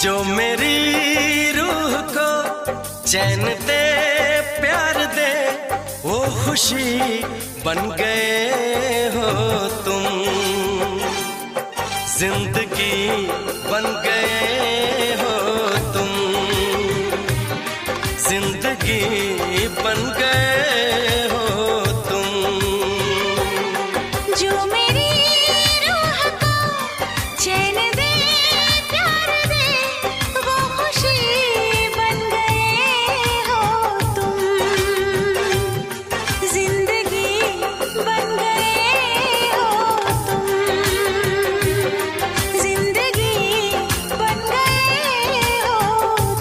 जो मेरी रूह को चैन दे प्यार दे वो खुशी बन गए हो तुम, जिंदगी बन गए हो तुम, जिंदगी बन गए हो तुम। जो मेरी रूह को चैन दे प्यार दे वो खुशी बन गए हो तुम, जिंदगी बन गए हो तुम, जिंदगी बन गए हो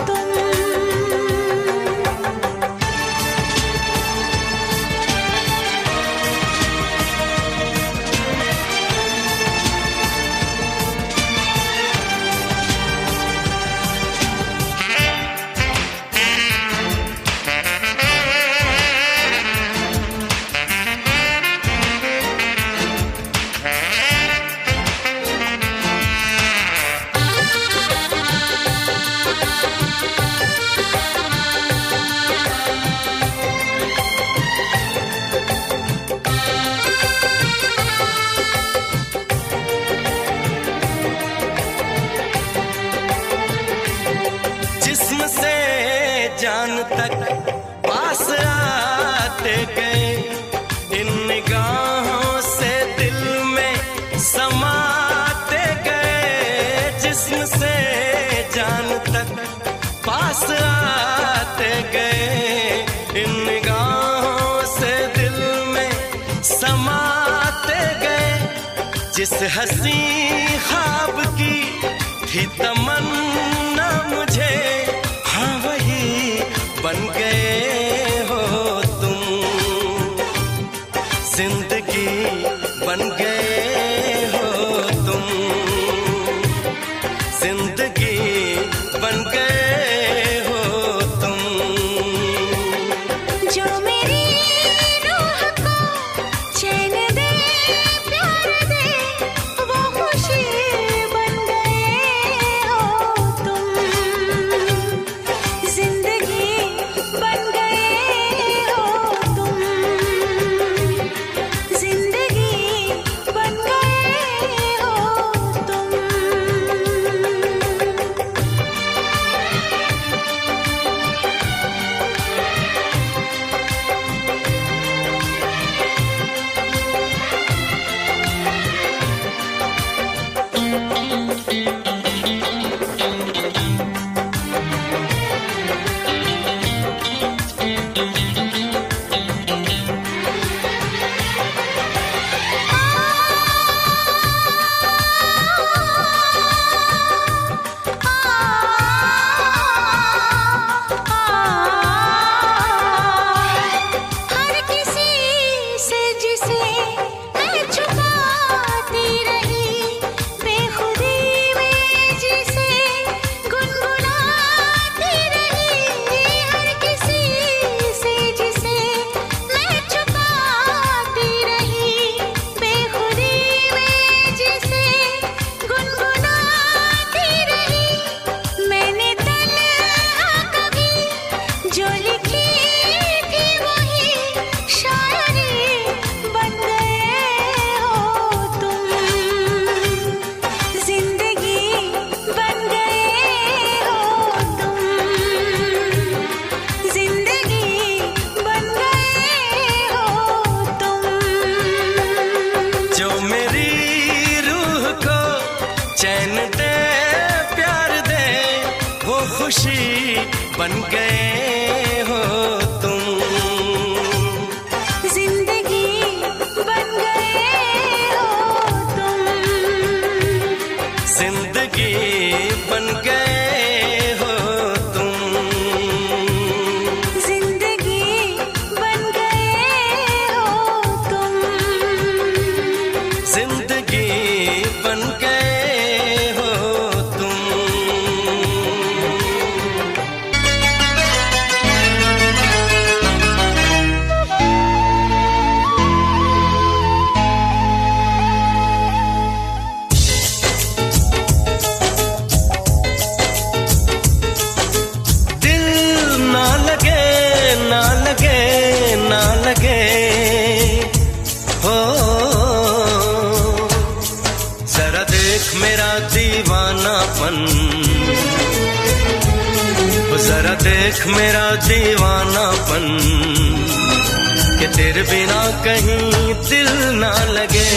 तुम। जिस्म से जान तक पास आते गए, इन निगाहों से दिल में समाते गए। जिस्म से जान तक पास आते गए, इन निगाहों से दिल में समाते गए। जिस हंसी ख्वाब की थी तमन्ना मुझे, हाँ वही बन गए हो तुम, जिंदगी बन गए हो तुम, जिंदगी बन गए हो तुम। जो मेरी रूह को चैन दे प्यार दे वो खुशी बन गए हो तुम, जिंदगी बन गए हो तुम, जिंदगी बन गए हो तुम। हर किसी से जिसे मैं छुपाती रही, बेखुदी में जिसे गुनगुनाती रही। हर किसी से जिसे मैं छुपाती रही, बेखुदी में जिसे गुनगुनाती रही। मैंने तन्हा कभी जो लिखी थी वही शायरी बन गए हो तुम, जिंदगी बन गए हो तुम, जिंदगी बन गए हो तुम। जो मेरी रूह को चैन दे प्यार दे वो खुशी बन गए हो तुम, जिंदगी बन गए हो तुम, जिंदगी बन गए हो तुम, जिंदगी बन गए हो तुम। जिंदगी बन गए हो तुम। दीवानापन। जरा देख मेरा दीवानापन कि तेरे बिना कहीं दिल ना लगे।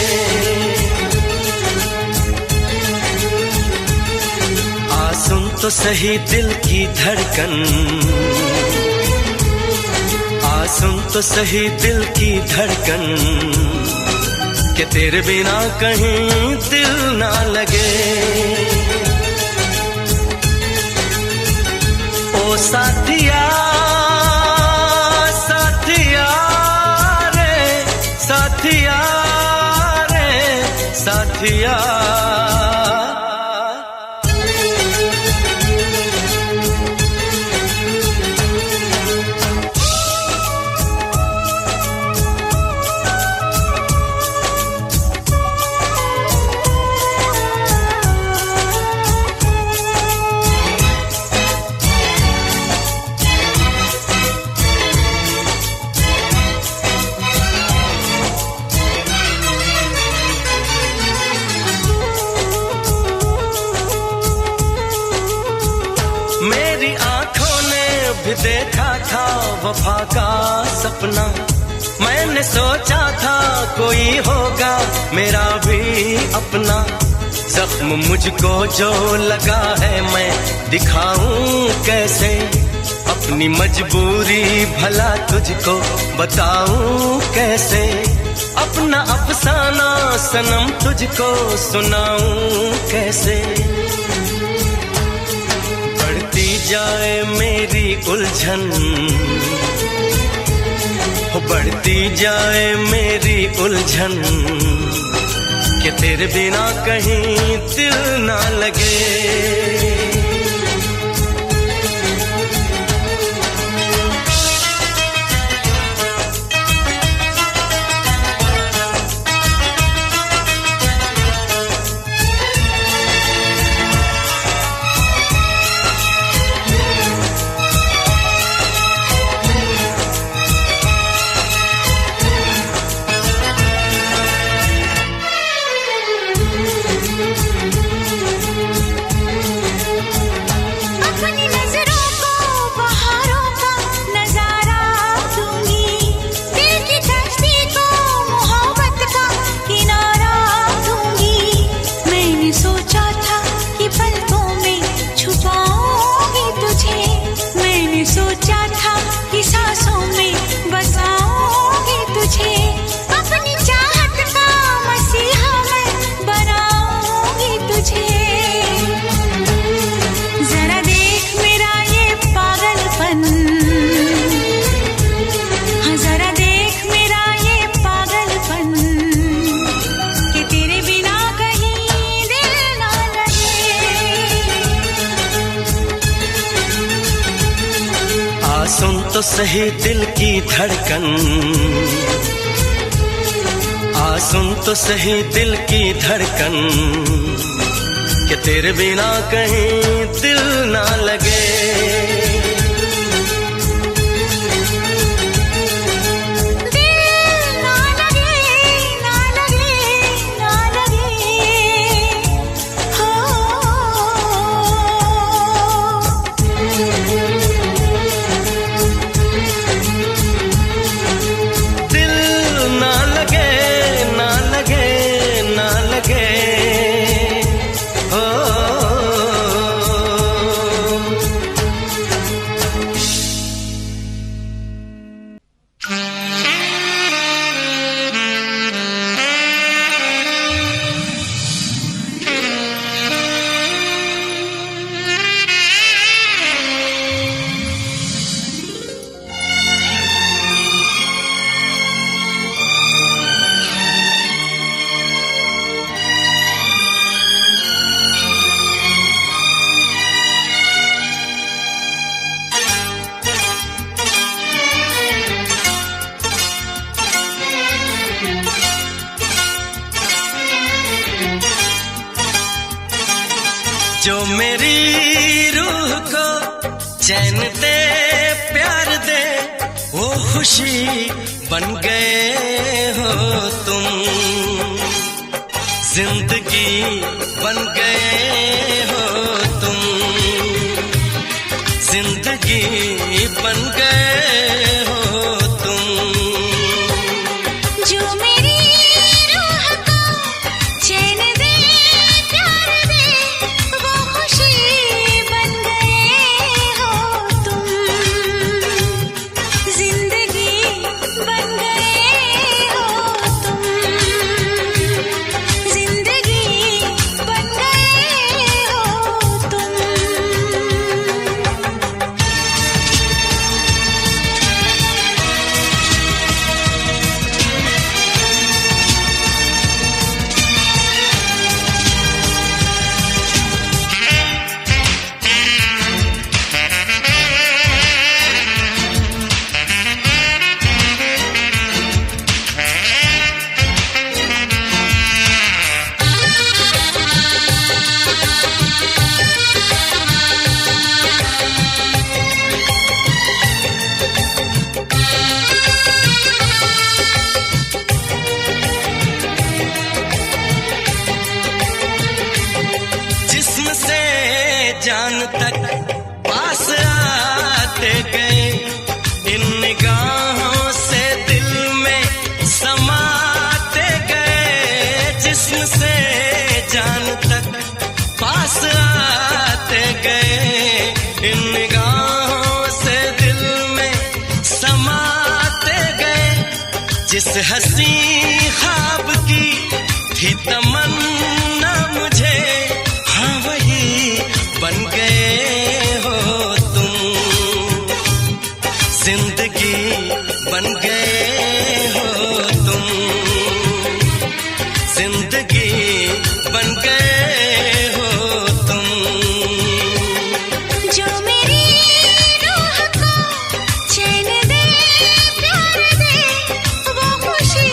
आ सुन तो सही दिल की धड़कन, आ सुन तो सही दिल की धड़कन कि तेरे बिना कहीं दिल ना लगे। ओ साथिया साथिया रे साथिया रे साथिया। मेरी आंखों ने भी देखा था वफा का सपना। मैंने सोचा था कोई होगा मेरा भी अपना। जख्म मुझको जो लगा है मैं दिखाऊं कैसे, अपनी मजबूरी भला तुझको बताऊं कैसे। अपना अफसाना सनम तुझको सुनाऊं कैसे। बढ़ती जाए मेरी उलझन, हो बढ़ती जाए मेरी उलझन कि तेरे बिना कहीं दिल ना लगे। सुन तो सही दिल की धड़कन, आ सुन तो सही दिल की धड़कन कि तेरे बिना कहीं दिल ना लगे। जो मेरी रूह को चैन दे प्यार दे वो खुशी बन गए हो तुम, जिंदगी बन गए हो जिंदगी बन गए हो तुम। जो मेरी रूह को चैन दे प्यार दे वो खुशी बन गए हो तुम। जिंदगी बन गए हो तुम। जिंदगी बन गए हो तुम। जिस्म से जान तक पास आते गए, इन निगाहों से दिल में समाते गए। जिस्म से जान तक पास आते गए, इन निगाहों से दिल में समाते गए। जिस हंसी ख्वाब की थी तमन्ना मुझे, हाँ वही बन गए हो तुम। जिंदगी बन गए हो तुम। जिंदगी बन गए हो तुम। जो मेरी रूह को चैन दे प्यार दे वो खुशी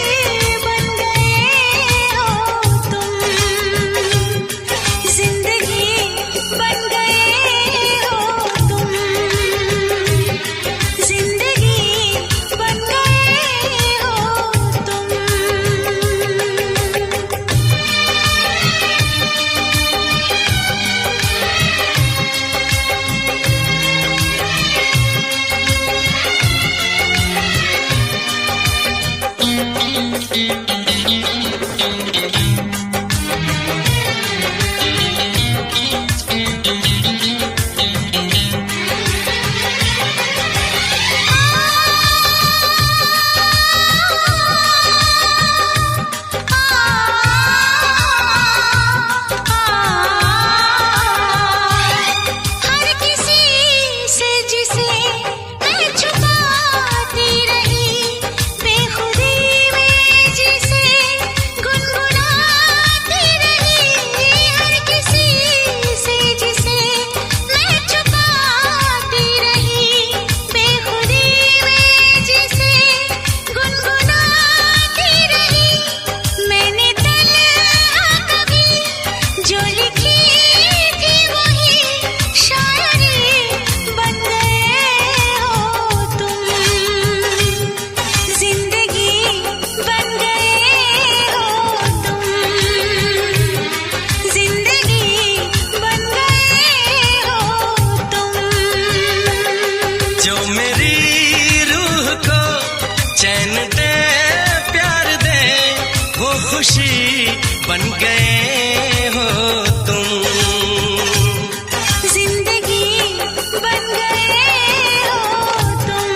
बन गए हो तुम। जिंदगी बन गए हो तुम। जिंदगी बन गए हो तुम। हर किसी से जिसे मैं छुपाती रही, बेखुदी में जिसे गुनगुनाती रही। हर किसी से जिसे मैं छुपाती रही, बेखुदी में जिसे गुनगुनाती रही। मैंने तन्हा कभी जो लिखी थी वही शायरी बन गए हो तुम। जिंदगी बन गए हो तुम। जिंदगी बन गए हो तुम। जो मेरी रूह को चैन दे प्यार दे वो खुशी बन गए हो तुम। जिंदगी बन गए हो तुम।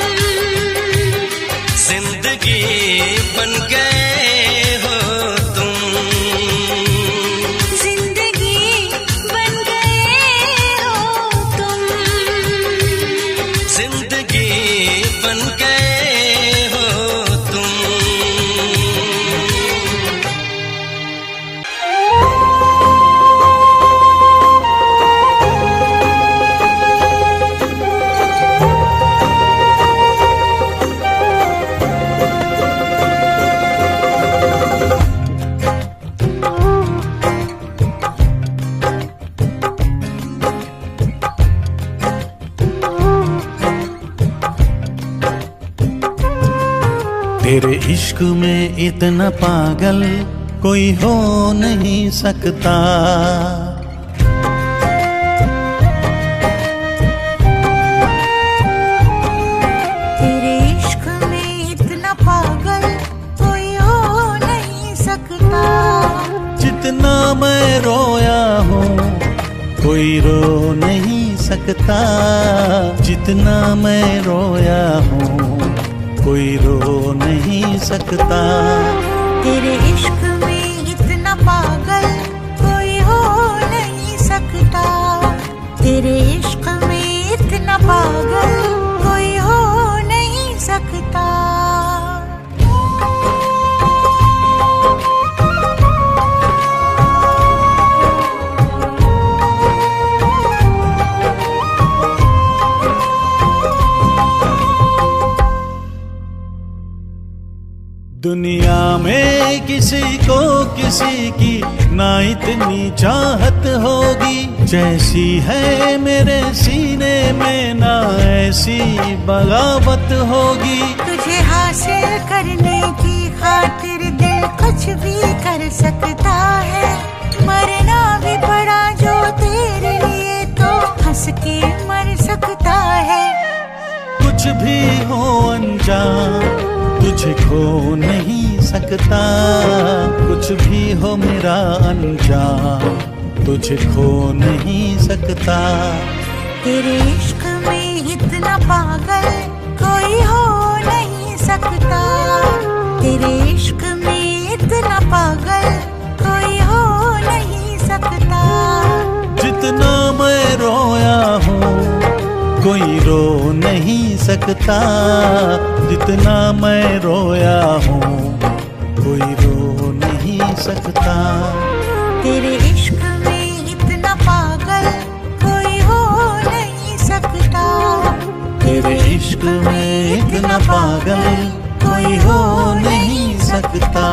जिंदगी बन गए हो तुम। जिंदगी बन गए हो तुम। जिंदगी बन गए हो तुम। तेरे इश्क में इतना पागल कोई हो नहीं सकता। जितना मैं रोया हूँ कोई रो नहीं सकता, जितना मैं रोया हूँ कोई रो नहीं सकता। तेरे इश्क में इतना पागल कोई हो नहीं सकता, तेरे इश्क में इतना पागल कोई हो नहीं सकता। दुनिया में किसी को किसी की ना इतनी चाहत होगी, जैसी है मेरे सीने में ना ऐसी बगावत होगी। तुझे हासिल करने की खातिर दिल कुछ भी कर सकता है, मरना भी पड़ा जो तेरे लिए तो हंस के मर सकता है। कुछ भी हो अनजान तुझे खो नहीं सकता, कुछ भी हो मेरा अनजान तुझे खो नहीं सकता। तेरे इश्क में इतना पागल कोई हो नहीं सकता, तेरे इश्क में इतना पागल कोई हो नहीं सकता। जितना मैं रोया हूँ कोई रो नहीं सकता, जितना मैं रोया हूँ कोई रो नहीं सकता। तेरे इश्क में इतना पागल कोई हो नहीं सकता, तेरे इश्क में इतना पागल कोई हो नहीं सकता।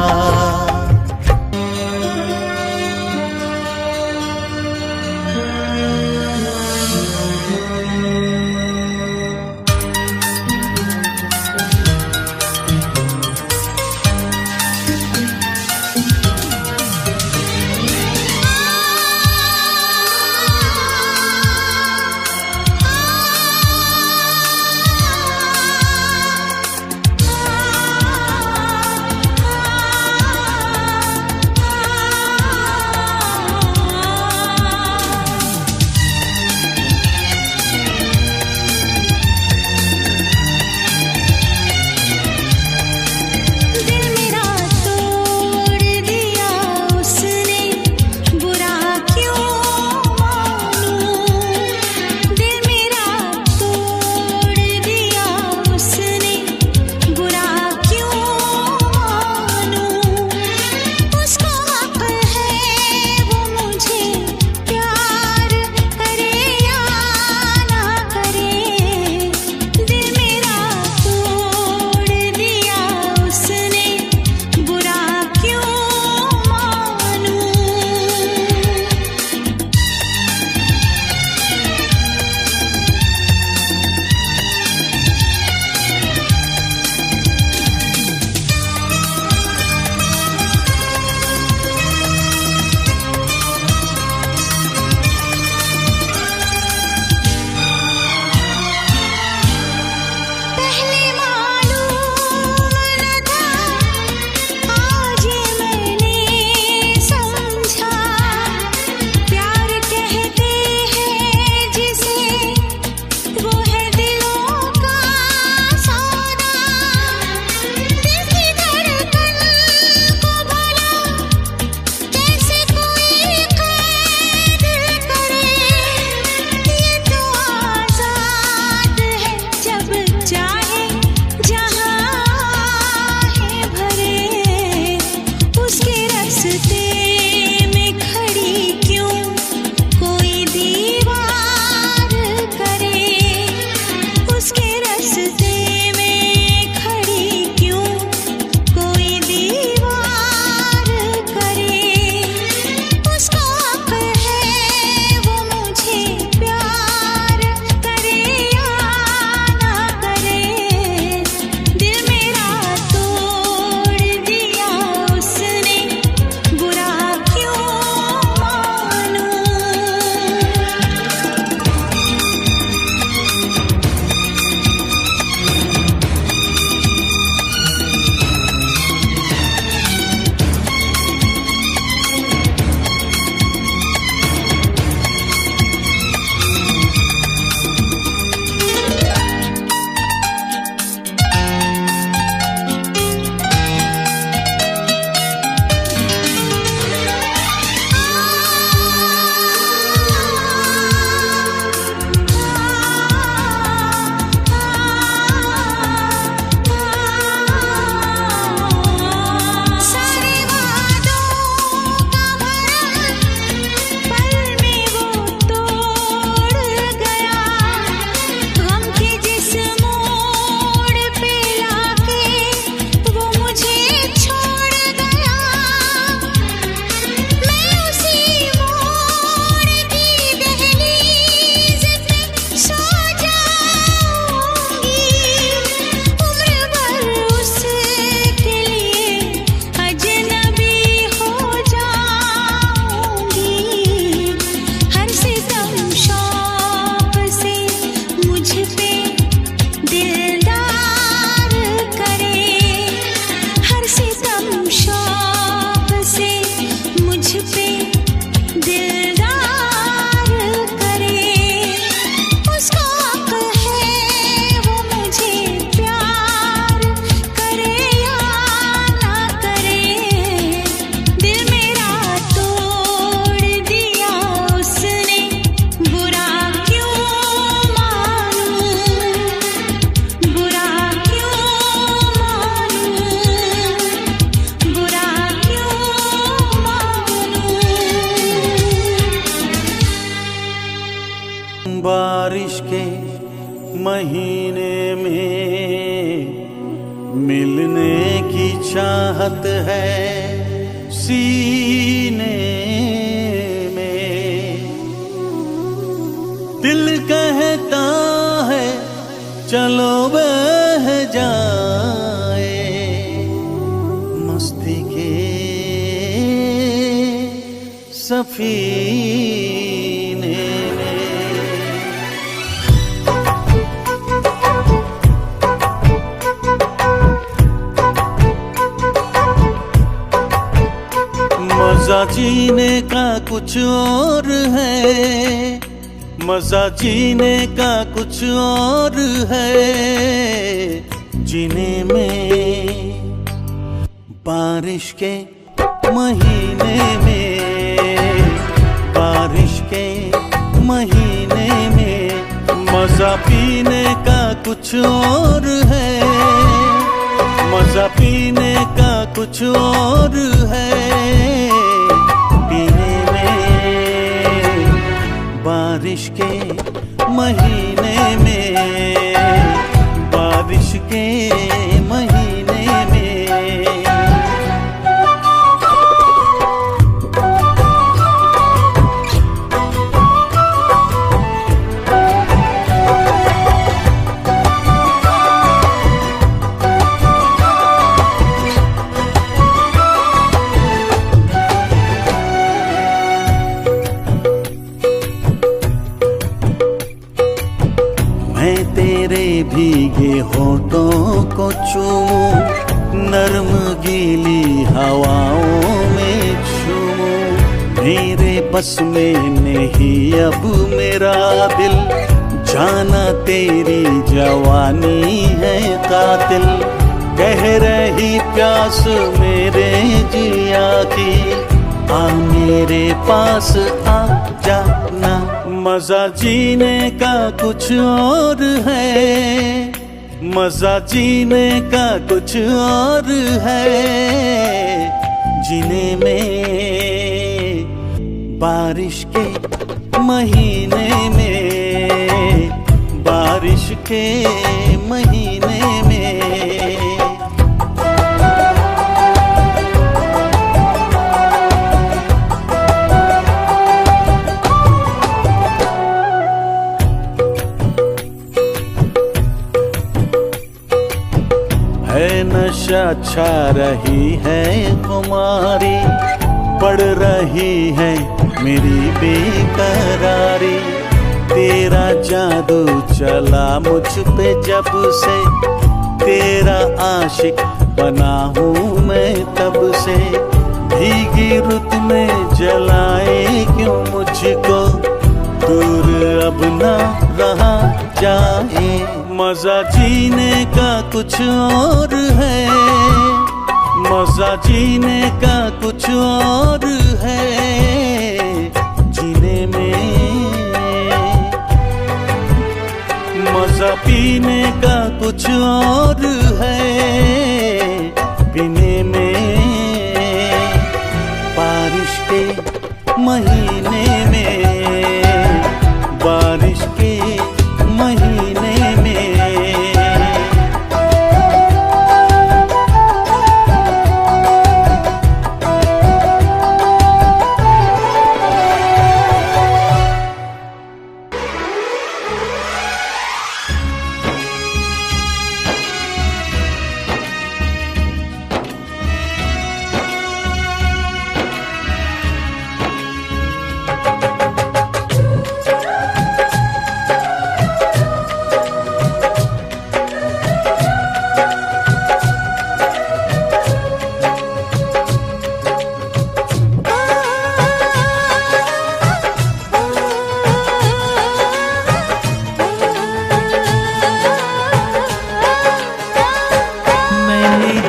महीने में मिलने की चाहत है सीने में। दिल कहता है चलो बह जाए मस्ती के सफीने में। मजा जीने का कुछ और है, मजा जीने का कुछ और है। जीने में बारिश के महीने में, बारिश के महीने में मजा पीने का कुछ और है, मजा पीने का कुछ और है। पीने में बारिश के महीने में, बारिश के महीने में। मैं तेरे भीगे होठों को चूमूं, नरम गीली हवाओं में झूमूं। मेरे बस में नहीं अब मेरा दिल, जाना तेरी जवानी है कातिल। कह रही प्यास मेरे जिया की, आ मेरे पास आ जाना। मजा जीने का कुछ और है, मजा जीने का कुछ और है। जीने में बारिश के महीने में, बारिश के महीने में। है नशा छा रही है खुमारी, बढ़ रही है मेरी बेकरारी। तेरा जादू चला मुझ पे जब से, तेरा आशिक बना हूँ मैं तब से। भीगी रुत में जलाए क्यों मुझको, दूर अब ना रहा जाए। मजा जीने का कुछ और है, मजा जीने का कुछ और है। जीने में मजा पीने का कुछ और है। पीने में बारिश के महीने में, बारिश के महीने में।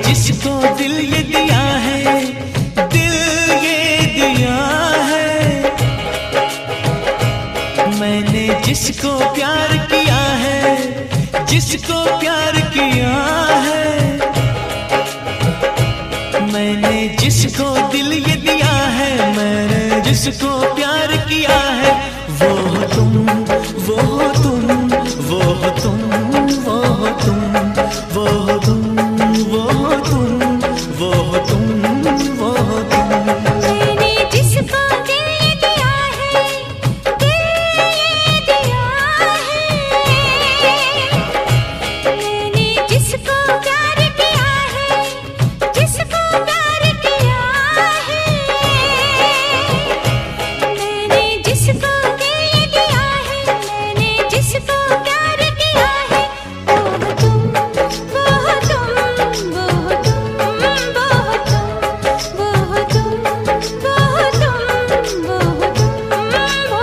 जिसको दिल ये दिया है, दिल ये दिया है। मैंने जिसको प्यार किया है, जिसको प्यार किया है। मैंने जिसको दिल ये दिया है, मैंने जिसको प्यार किया है। वो तुम, वो तुम, वो हो तुम, वो हो तुम, वो हो तुम, वो हो तुम, वो हो तुम, वो हो तुम। मैंने जिसको दिल ये दिया है, दिल ये दिया है, मैंने जिसको प्यार किया है, जिसको प्यार किया है, मैंने जिसको दिल ये दिया है, मैंने जिसको प्यार किया है, वो तुम, वो तुम, वो तुम, वो तुम, वो तुम, वो तुम, वो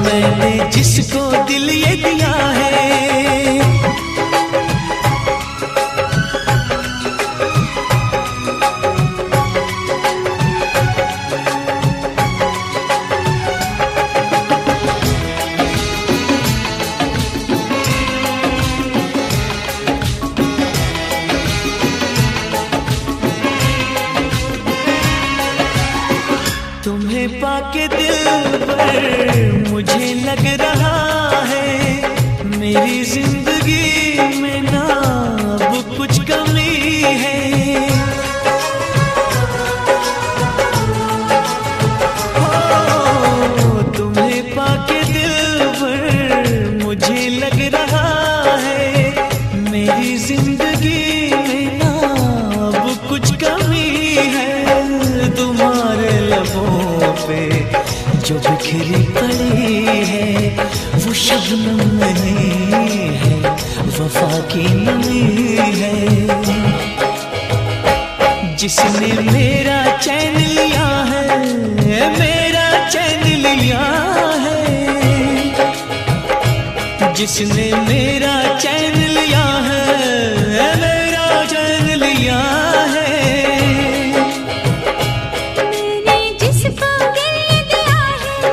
मैंने जिसको दिल ये दिया है, तुम्हें पाके दिल पर मुझे लग रहा है, मेरी जिंदगी में ना अब कुछ कमी है। हो तुम्हें पाके दिल पर मुझे लग रहा है, मेरी जिंदगी में ना अब कुछ कमी है। तुम्हारे लबों पे जो बिखरी पड़ी है, वो शबनम नहीं है, वफा की नमी है। जिसने मेरा चैन लिया है, मेरा चैन लिया है, जिसने मेरा चैन लिया है, मेरा चैन लिया है। जिसको दिल ये दिया है,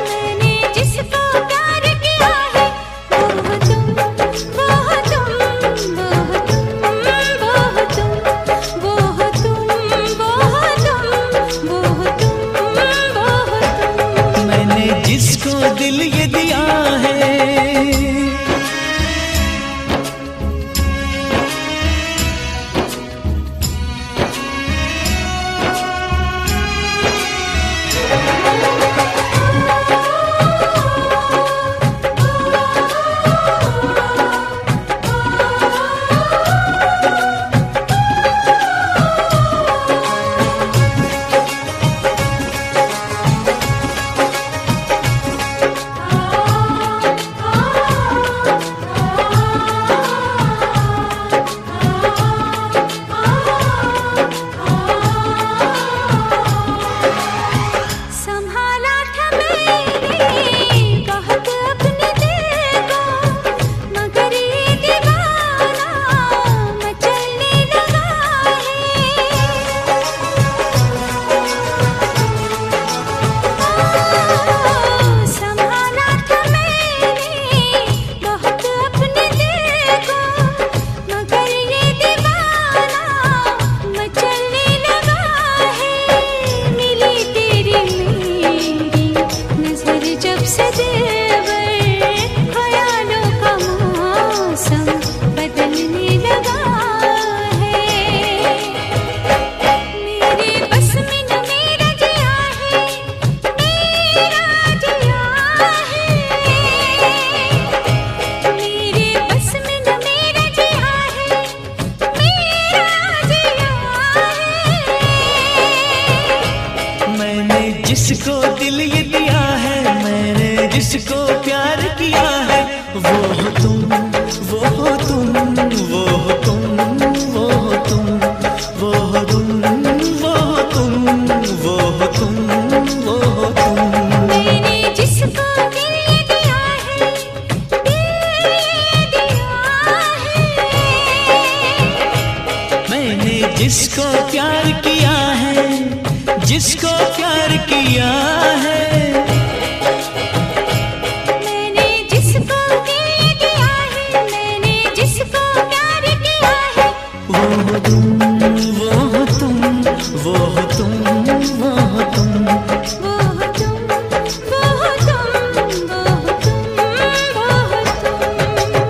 जिसको दिल ये दिया है, मैंने जिसको प्यार किया है, वो हो तुम, वो हो तुम, वो हो तुम, वो हो तुम, वो हो तुम, वो हो तुम, वो हो तुम, वो हो तुम। मैंने जिसको दिल ये दिया है, दिल ये दिया है, मैंने जिसको प्यार किया है, जिसको प्यार किया है, मैंने जिसको दिल ये दिया है, मैंने जिसको प्यार किया है, वो हो तुम, वो हो तुम, वो हो तुम, वो हो तुम, वो हो तुम, वो हो तुम, वो हो तुम, वो हो तुम।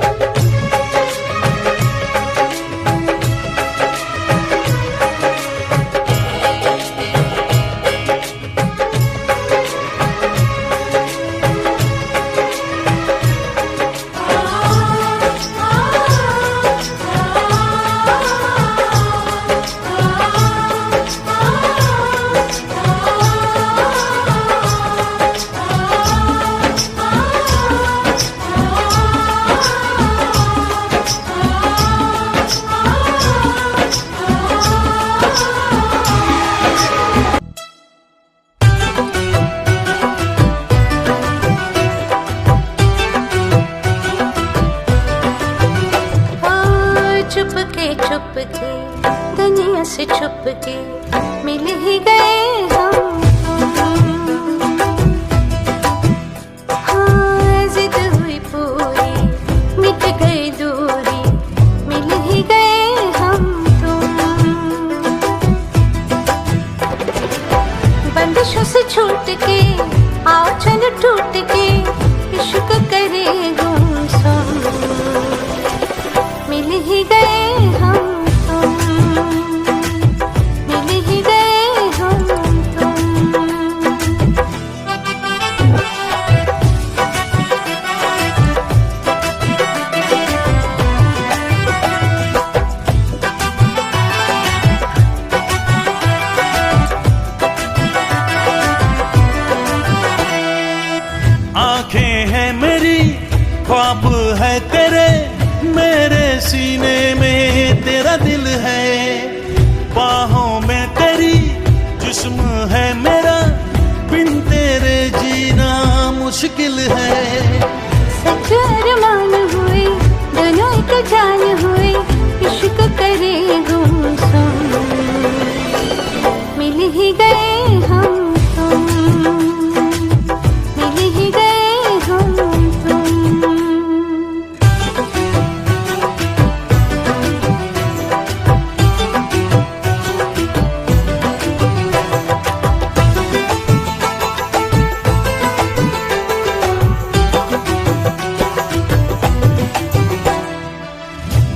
मिल ही गए हम हाँ जिद हुई पूरी मिट गई दूरी मिल ही गए हम बंदिशों से छूट के आओ चल टूट के इश्क करे गुमसुम मिल ही गए हम मिल ही गए हम आंखें हैं मेरी ख्वाब है तेरे मेरे सीने में तेरा दिल है बाहों में तेरी जिस्म है मेरा बिन तेरे जीना मुश्किल है सच अरमान हुए दोनों एक जान हुए इश्क करे गुमसुम मिल ही गए हम मिल ही गए हम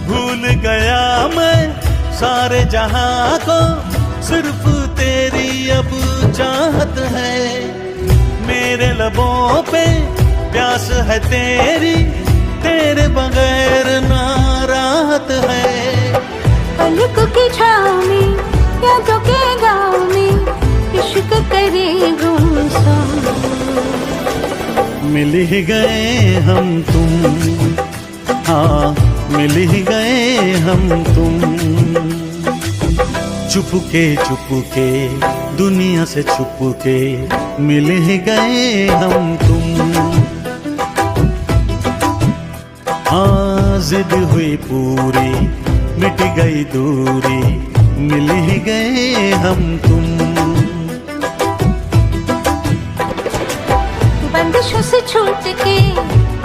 भूल गया मैं सारे जहां को सिर्फ तेरी अब चाहत है मेरे लबों पे प्यास है तेरी तेरे बगैर ना राहत है पलकों की छाँव में यादों के गाँव में इश्क करे गुमसुम मिल ही गए हम तुम हाँ मिल ही गए हम तुम चुपके दुनिया से छुपके मिल ही गए हम तुम हाँ जिद हुई पूरी मिट गई दूरी मिल ही गए हम तुम बंदिशों से छूट के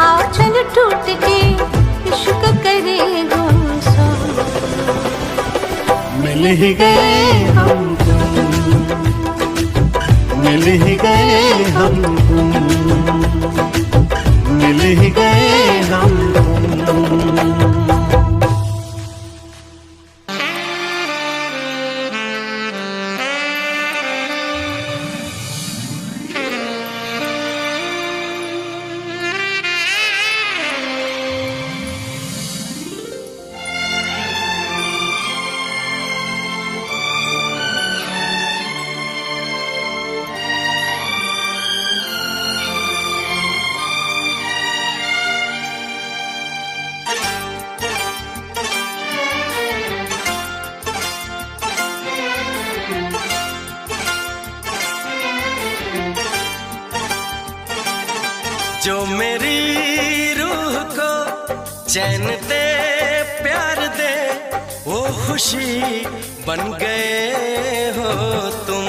आओ चल टूट के इश्क करे गुमसुम मिल ही गए हम तुम मिल ही गए हम तुम मिल ही गए हम तुम जो मेरी रूह को चैन दे प्यार दे वो खुशी बन गए हो तुम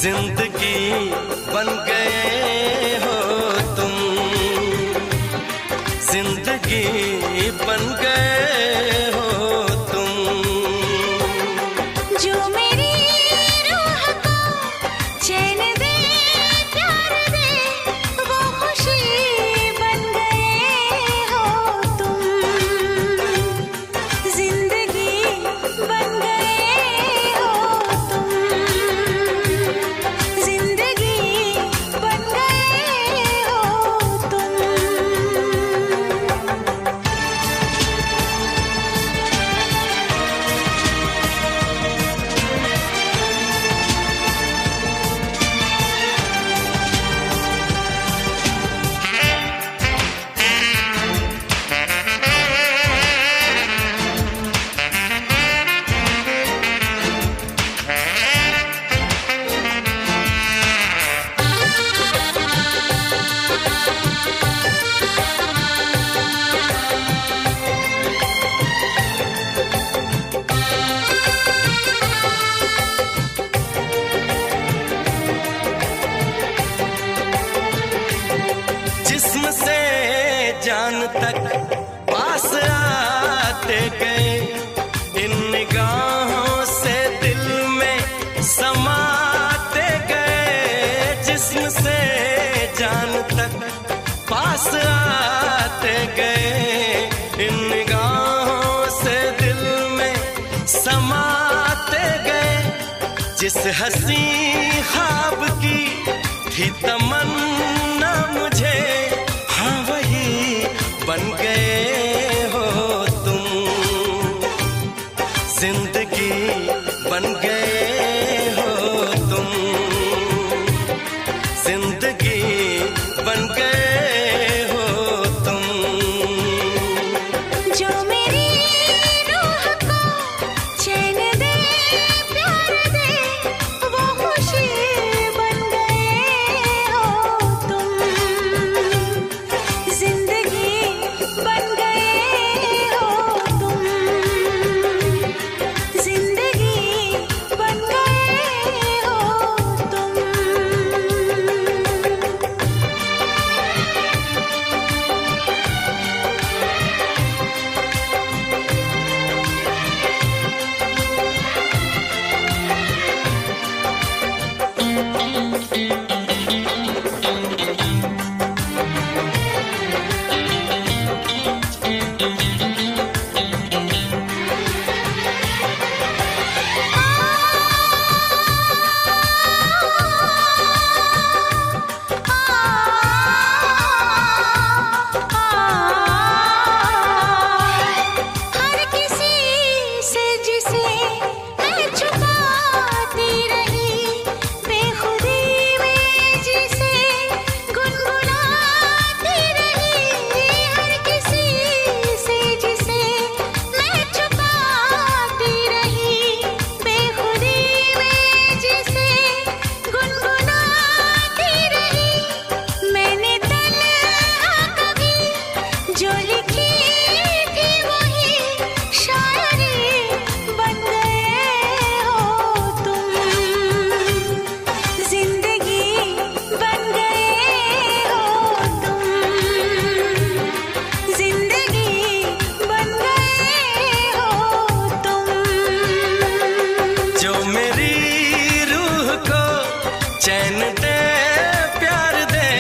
जिंदगी बन गए हो तुम जिंदगी बन गए हो तुम जो मेरी रूह को चैन दे प्यार दे वो खुशी बन गए हो तुम जिंदगी बन गए हो तुम जिंदगी बन गए हो तुम आते गए, इन निगाहों से दिल में समाते गए। जिस हंसी ख्वाब की थी तमन्ना मुझे, हाँ वही बन गए हो तुम। जिंदगी बन गए हो तुम, जिंदगी बन गए हो तुम। जो मेरी रूह को चैन दे, प्यार दे, वो खुशी बन गए हो तुम। जिंदगी बन गए हो तुम, जिंदगी बन गए हो तुम। हर किसी से जिसे मैं छुपाती रही, बेखुदी में जिसे गुनगुनाती रही। हर किसी से जिसे मैं छुपाती रही, बेखुदी में जिसे गुनगुनाती रही। मैंने तन्हा कभी जो लिखी थी वही शायरी बन गए हो तुम। जिंदगी बन गए हो तुम, जिंदगी बन गए हो तुम। जो मेरी रूह को चैन दे, प्यार दे,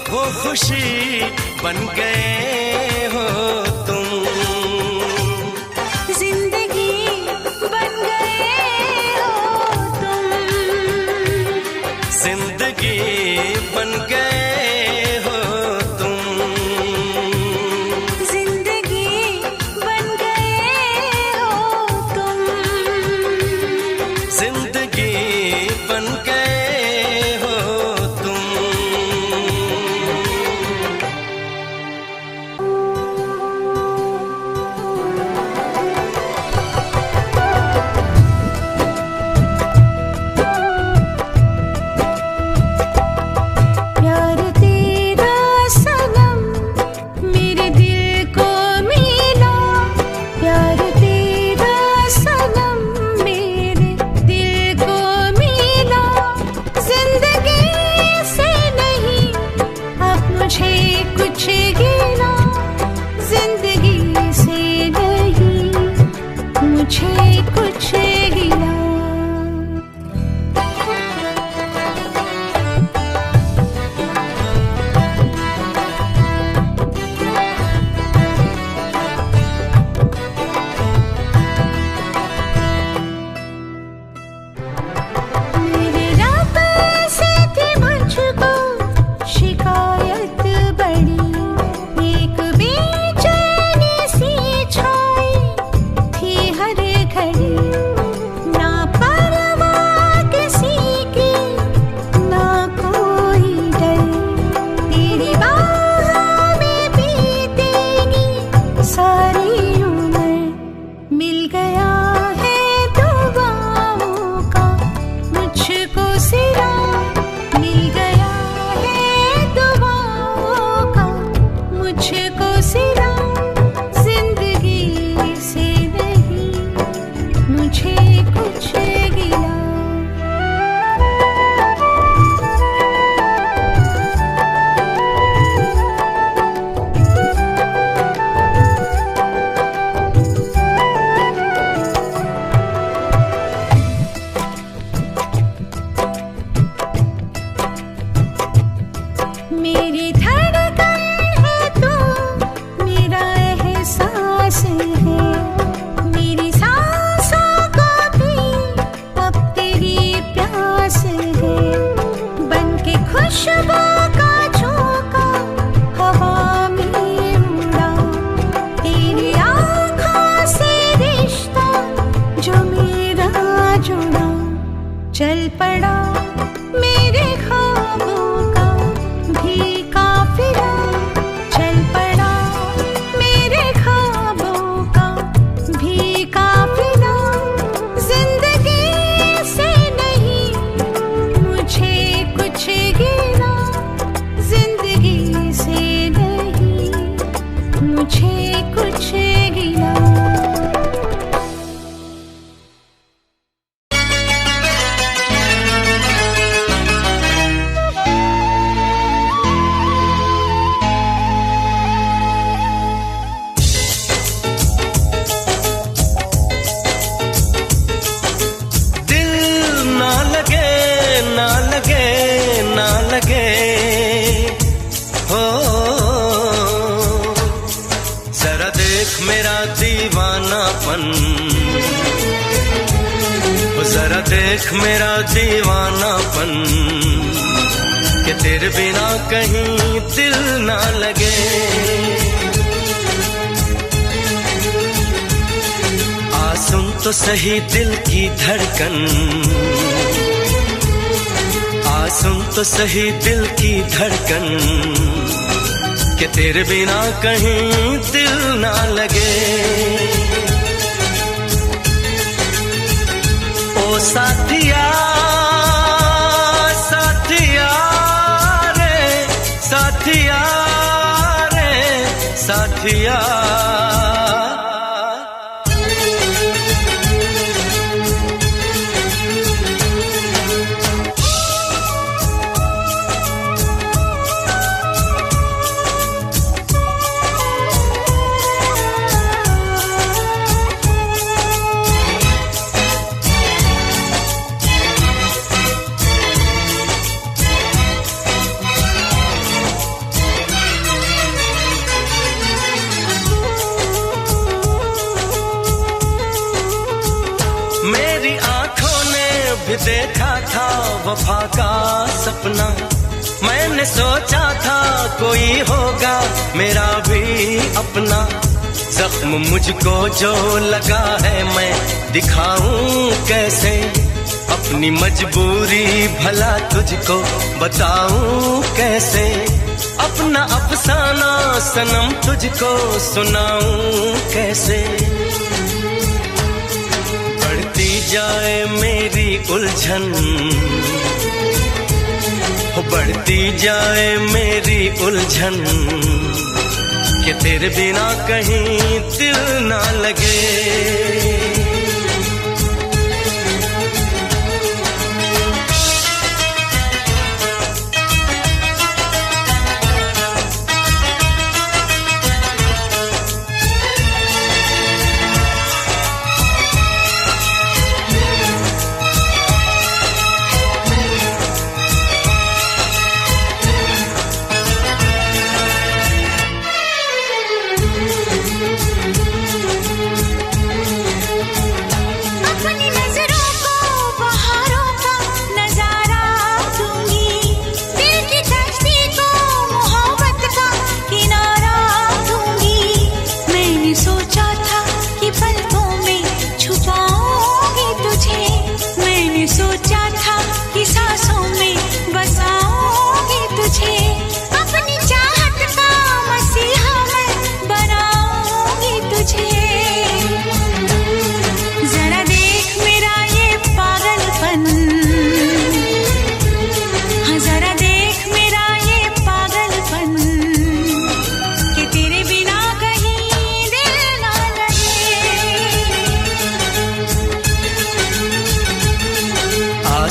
वो खुशी बन गए हो तुम। जिंदगी बन गए हो तुम, जिंदगी बन गए हो तुम। जिंदगी बन गए हो तुम। जिंदगी बन गए हो तुम। चल पड़ा मेरे ख्वाबों का भी काफिला, चल पड़ा मेरे ख्वाबों का भी काफिला। जिंदगी से नहीं मुझे कुछ गिला, जिंदगी से नहीं मुझे कुछ गिला। जरा देख मेरा दीवानापन कि तेरे बिना कहीं दिल ना लगे। आ सुन तो सही दिल की धड़कन, आ सुन तो सही दिल की धड़कन कि तेरे बिना कहीं दिल ना लगे। ओ साथिया साथिया रे साथिया रे साथिया। मेरी आंखों ने भी देखा था वफा का सपना, मैंने सोचा था कोई होगा मेरा भी अपना। जख्म मुझको जो लगा है मैं दिखाऊं कैसे, अपनी मजबूरी भला तुझको बताऊं कैसे। अपना अफसाना सनम तुझको सुनाऊं कैसे। बढ़ती जाए मेरी उलझन, बढ़ती जाए मेरी उलझन कि तेरे बिना कहीं दिल ना लगे।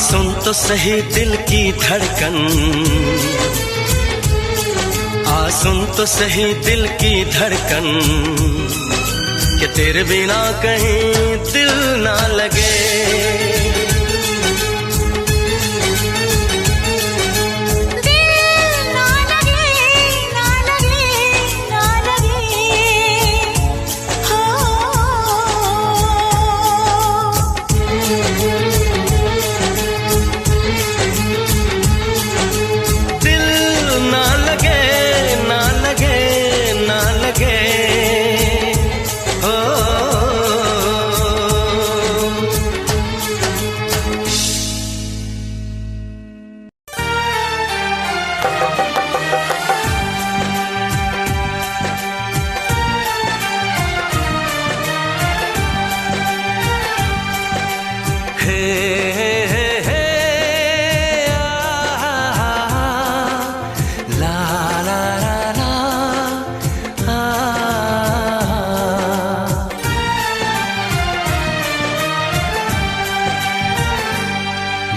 सुन तो सही दिल की धड़कन, आ सुन तो सही दिल की धड़कन कि तेरे बिना कहीं दिल ना लगे। ला ला ला ला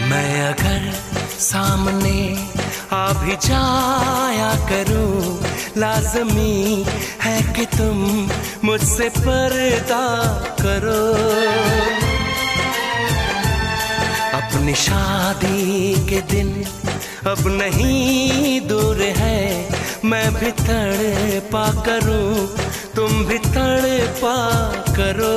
मैं अगर सामने आ भी जाया करूं, लाज़मी है कि तुम मुझसे पर्दा करो। अपनी शादी के दिन अब नहीं दूर है, मैं भी तड़पा करूं, तुम भी तड़पा करो।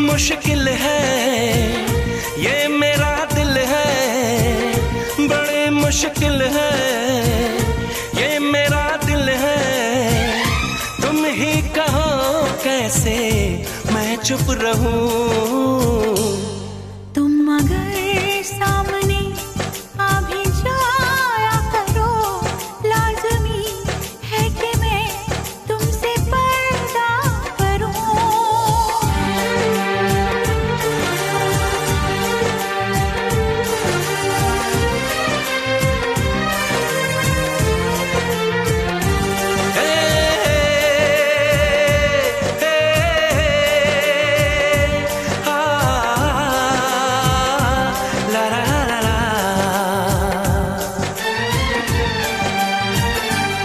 मुश्किल है ये मेरा दिल है, बड़े मुश्किल है ये मेरा दिल है। तुम ही कहो कैसे मैं चुप रहूं। तुम अगर सामने आ भी जाया करो, लाज़मी है कि मैं तुमसे पर्दा करूं।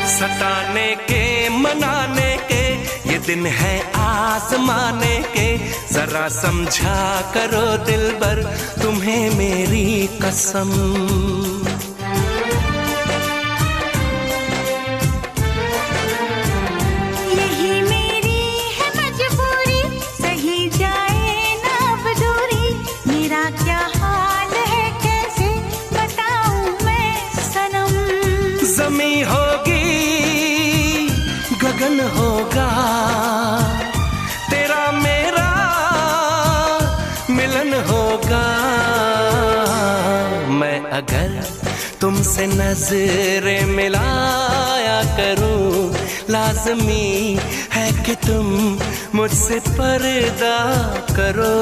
सताने के मनाने के ये दिन है आजमाने के, जरा समझा करो दिलबर तुम्हें मेरी कसम। यही मेरी है मजबूरी, सही जाए ना अब दूरी। मेरा क्या हाल है कैसे बताऊं मैं सनम। ज़मी होगी गगन होगा, तेरा मेरा मिलन होगा। मैं अगर तुमसे नजरें मिलाया करूं, लाज़मी है कि तुम मुझसे पर्दा करो।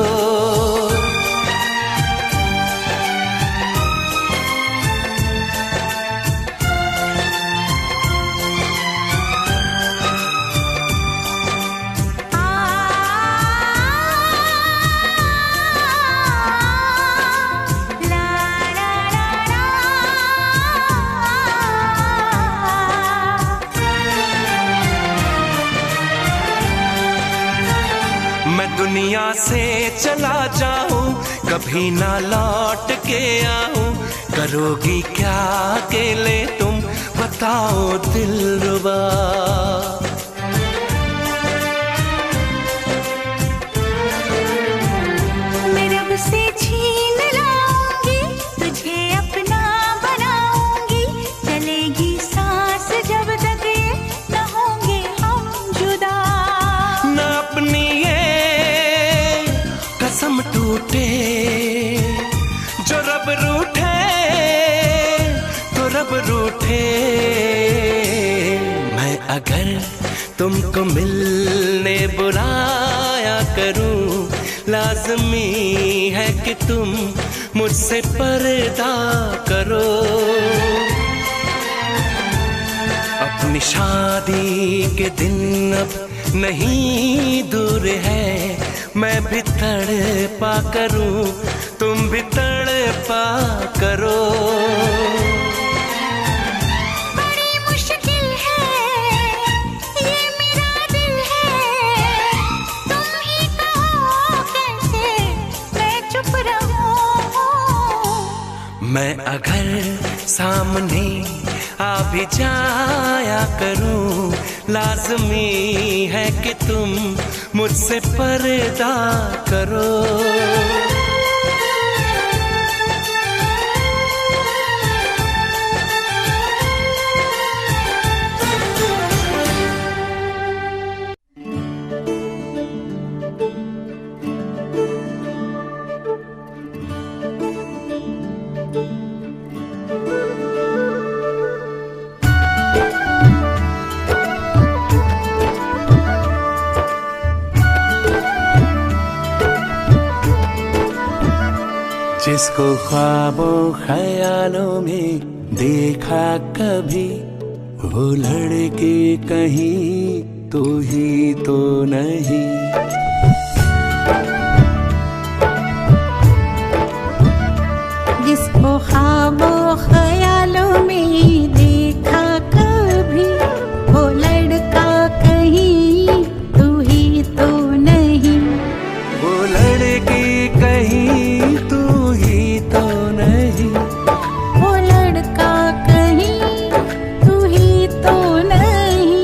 मैं दुनिया से चला जाऊं, कभी ना लौट के आऊं। करोगी क्या अकेले तुम बताओ दिलरुबा। मैं रब से छीन लाऊंगी, तुझे अपना बनाऊंगी। चलेगी सांस जब तक ये न होंगे हम जुदा। न अपनी ये कसम टूटे, जो रब रूठे तो रब रूठे। मैं अगर तुमको मिलने बुलाया करूं, लाज़मी है कि तुम मुझसे पर्दा करो। अपनी शादी के दिन अब नहीं दूर है, मैं भी तड़पा करूं, तुम भी तड़पा करो। ये मेरा दिल है, तुम ही कहो मैं अगर सामने आ भी जाया करूं, लाज़मी है कि तुम मुझसे पर्दा करो। जिसको ख्वाबों ख्यालों में देखा कभी, वो लड़के कहीं तू ही तो नहीं। जिसको ख्वाबों ख्यालों में देखा कभी, वो लड़का कहीं तू ही तो नहीं। वो लड़की कहीं तू ही तो नहीं। वो लड़का कहीं तू ही तो नहीं।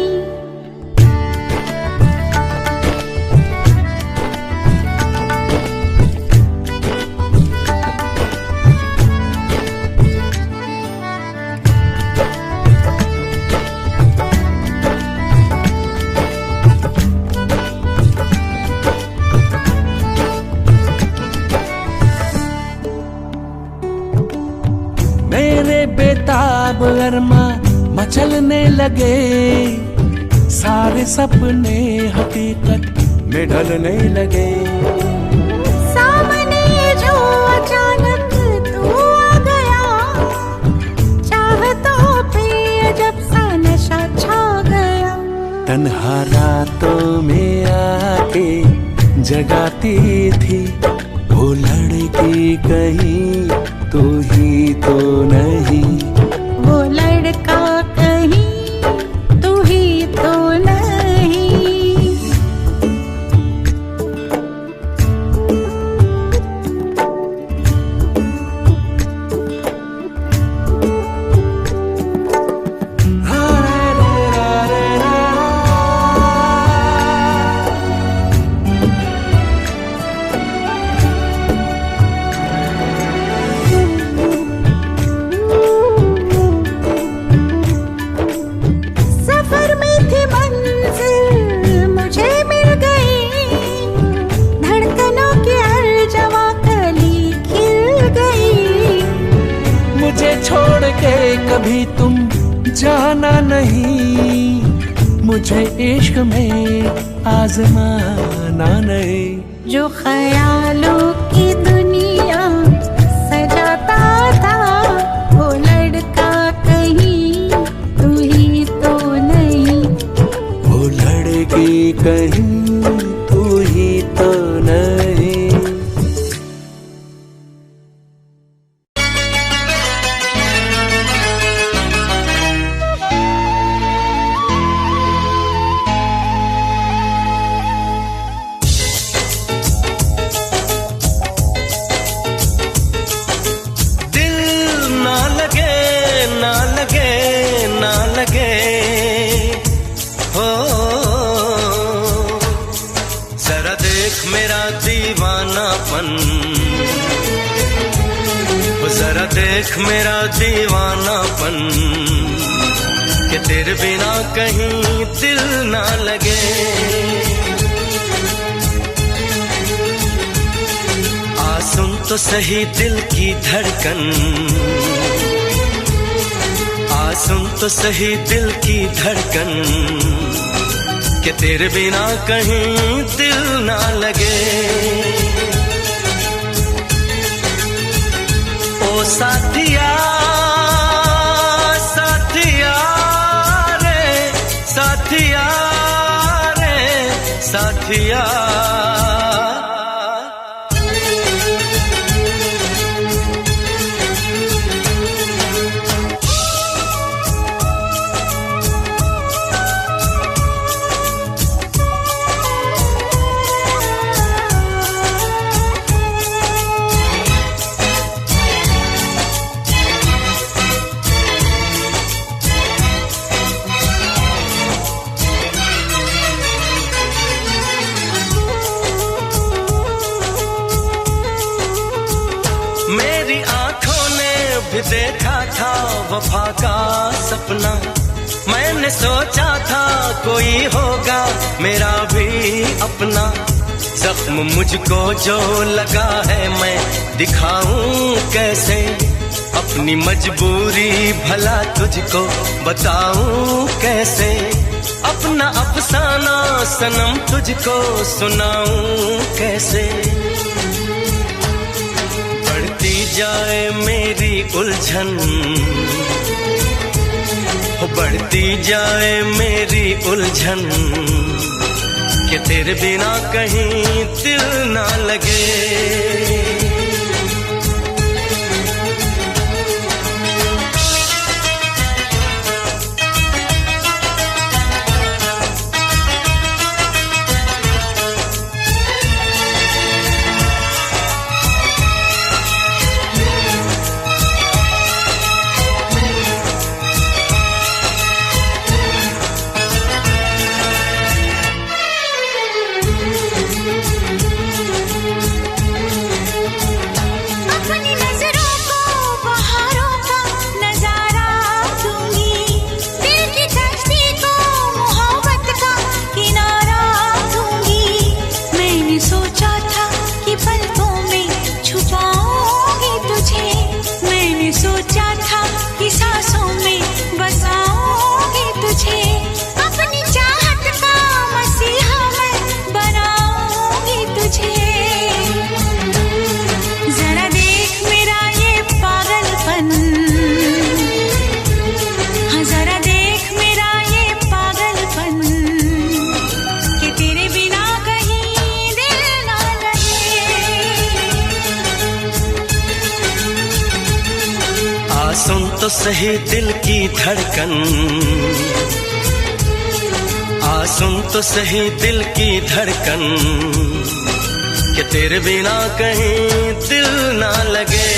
मेरे बेताब अरमा मचलने लगे, सारे सपने हकीकत में ढलने लगे। सामने जो अचानक तू आ गया, चाहतों पे अजब सा नशा छा गया। तन्हा रातों में आके जगाती थी, वो लड़की कहीं तू ही तो नहीं। वो लड़का कहीं तू ही तो नहीं। सफर में थी मंजिल मुझे मिल गई, धड़कनों की हर जवा कली खिल गई। मुझे छोड़ के कभी तुम जाना नहीं, मुझे इश्क में आजमाना नहीं। जो ख्यालों की दुनिया सजाता था, वो लड़का कहीं तू ही तो नहीं। वो लड़की कहीं तू ही तो नहीं। जरा देख मेरा दीवानापन, कि तेरे बिना कहीं दिल ना लगे। आ सुन तो सही दिल की धड़कन, आ सुन तो सही दिल की धड़कन, कि तेरे बिना कहीं दिल ना लगे। ओ साथिया साथिया रे, साथिया रे साथिया। भी देखा था वफा का सपना, मैंने सोचा था कोई होगा मेरा भी अपना। जख्म मुझको जो लगा है मैं दिखाऊं कैसे, अपनी मजबूरी भला तुझको बताऊं कैसे, अपना अफसाना सनम तुझको सुनाऊं कैसे। बढ़ती जाए मेरी उलझन, बढ़ती जाए मेरी उलझन, कि तेरे बिना कहीं दिल ना लगे। तो सही दिल की धड़कन, आ सुन तो सही दिल की धड़कन, कि तेरे बिना कहीं दिल ना लगे।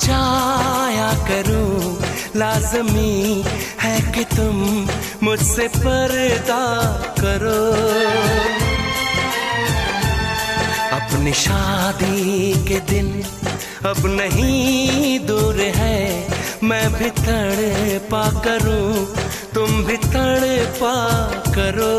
जाया करूं लाज़मी है कि तुम मुझसे पर्दा करो। अपनी शादी के दिन अब नहीं दूर है, मैं भी तड़पा करूं तुम भी तड़पा करो।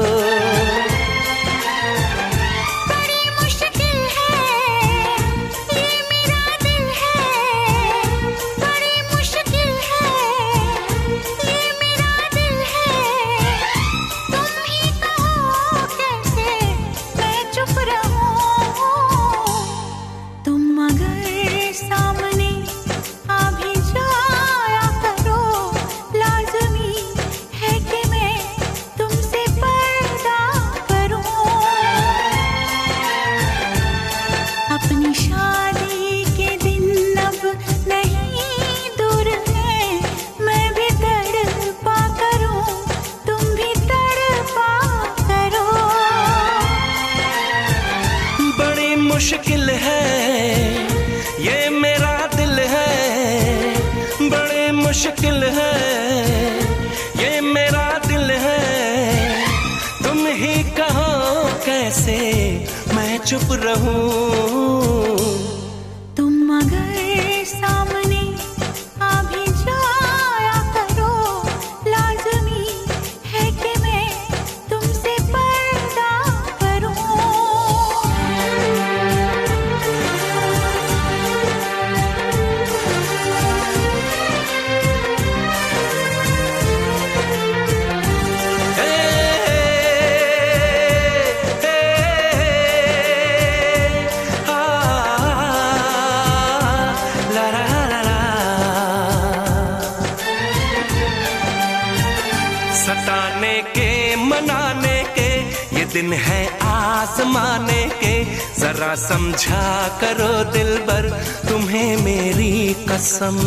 मुश्किल है ये मेरा दिल है, बड़े मुश्किल है ये मेरा दिल है। तुम ही कहो कैसे मैं चुप रहूं। तुम अगर सामने आ भी जाया करो, लाज़मी है कि मैं तुमसे पर्दा करूं। के मनाने के, ये दिन है आसमाने के। जरा समझा करो दिलबर, तुम्हें मेरी कसम।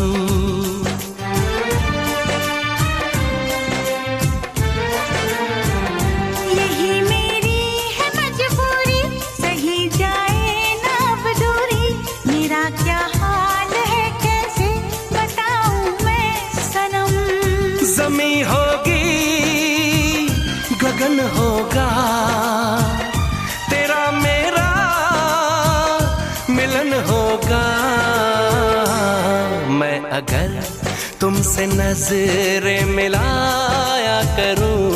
यही मेरी है मजबूरी, सही जाए ना अब दूरी। मेरा क्या हाल है कैसे बताऊं मैं सनम। ज़मीं होगी गगन होगा, तेरा मेरा मिलन होगा। मैं अगर तुमसे नजरें मिलाया करूं,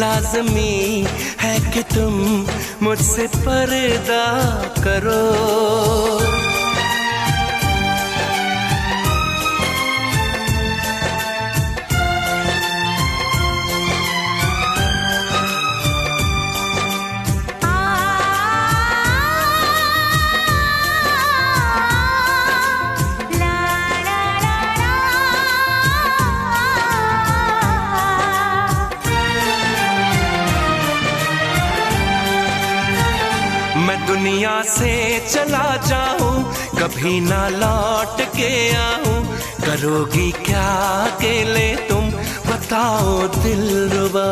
लाज़मी है कि तुम मुझसे पर्दा करो। मैं दुनिया से चला जाऊं, कभी ना लौट के आऊं। करोगी क्या अकेले तुम, बताओ दिलरुबा।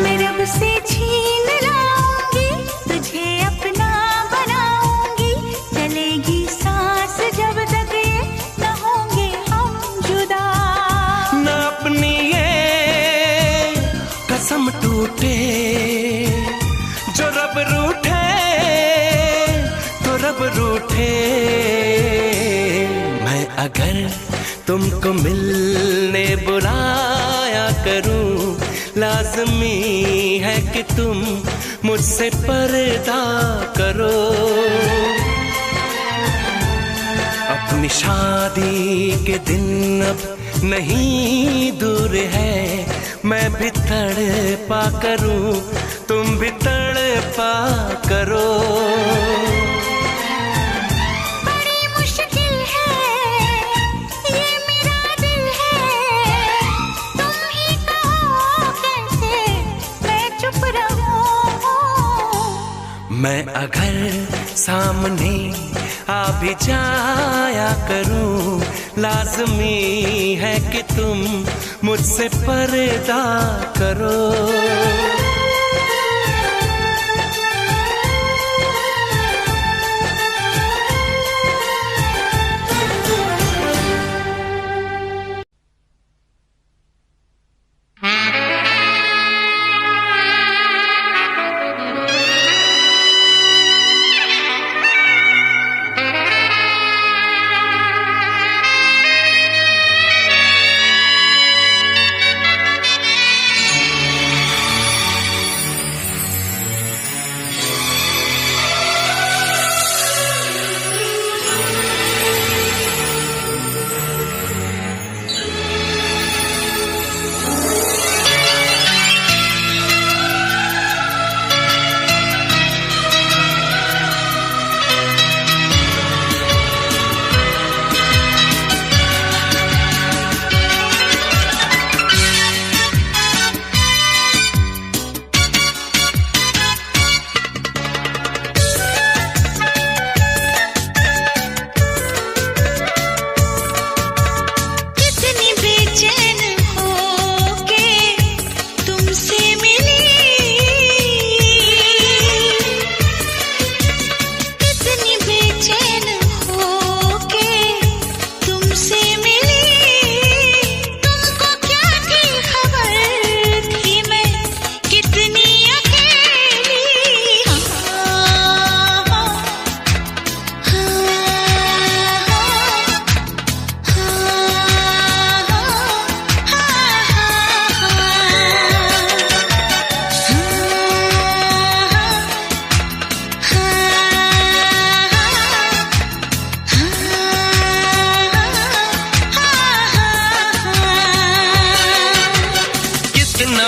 मैं रब से छीन लाऊंगी, तुझे अपना बनाऊंगी। चलेगी सांस जब तक ये न होंगे हम जुदा। न अपनी ये कसम टूटे, जो रब रूठे तो रब रूठे। मैं अगर तुमको मिलने बुलाया करूं, लाज़मी है कि तुम मुझसे पर्दा करो। अपनी शादी के दिन अब नहीं दूर है, मैं भी तड़पा करूं, तुम भी तड़पा करो। बड़ी मुश्किल है ये मेरा दिल है, तुम ही कहो कैसे मैं चुप रहूं। मैं अगर सामने आ भी जाया करूं, लाज़मी है कि तुम मुझसे पर्दा करो।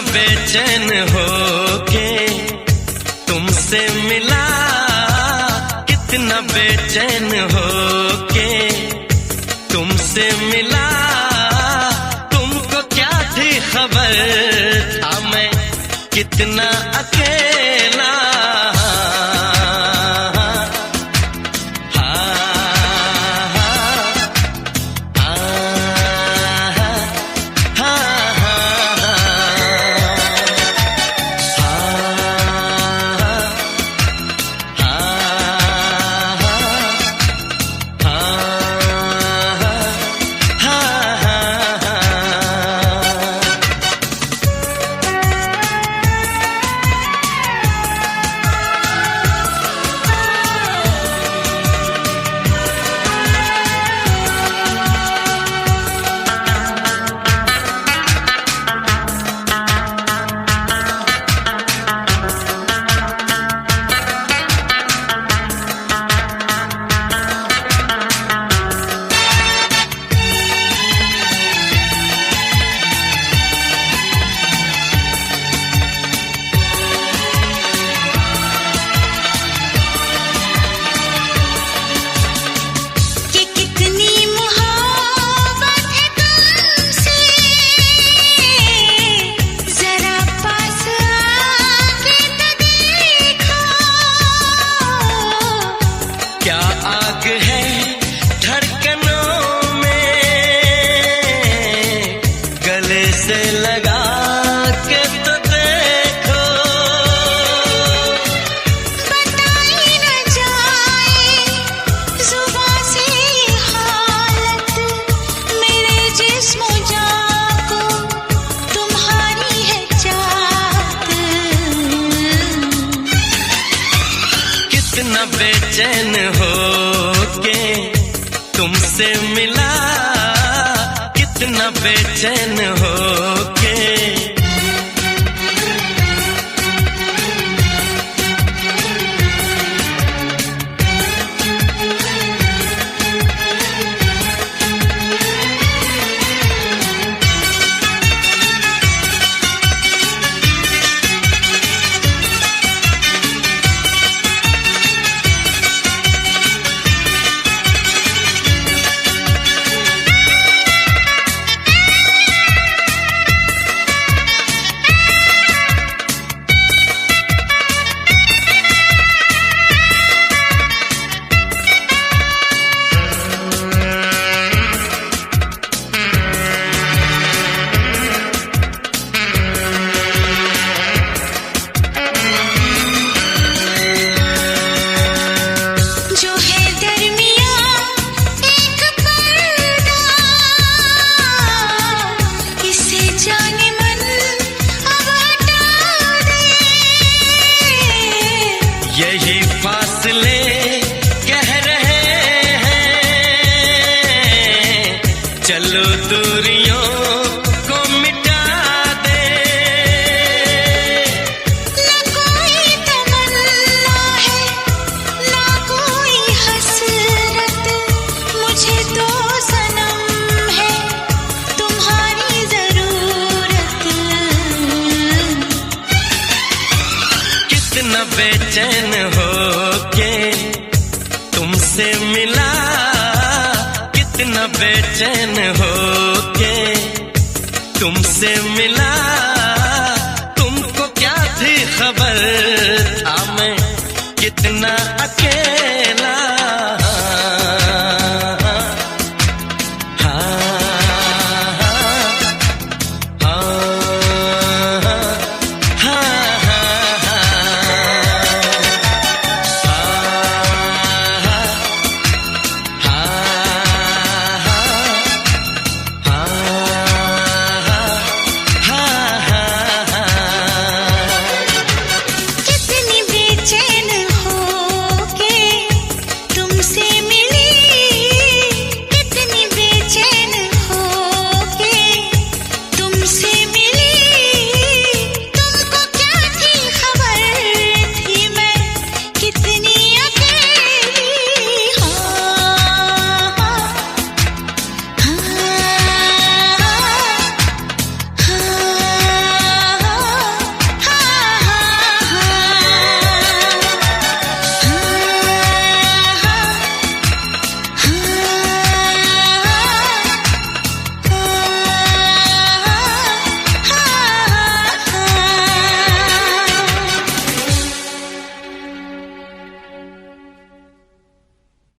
बेचैन होके तुमसे मिला, कितना बेचैन होके तुमसे तुमसे मिला तुमको क्या थी खबर, था मैं कितना अकेला। कितना बेचैन हो के तुमसे मिला, कितना बेचैन हो के। यही फासले कह रहे हैं, चलो दूरियों को मिटा दे। ना कोई तमन्ना है ना कोई हसरत, मुझे तो सनम है तुम्हारी जरूरत। कितना बेचैन हो के तुमसे मिला, कितना बेचैन हो के तुमसे मिला। तुमको क्या थी खबर, था मैं कितना अकेला।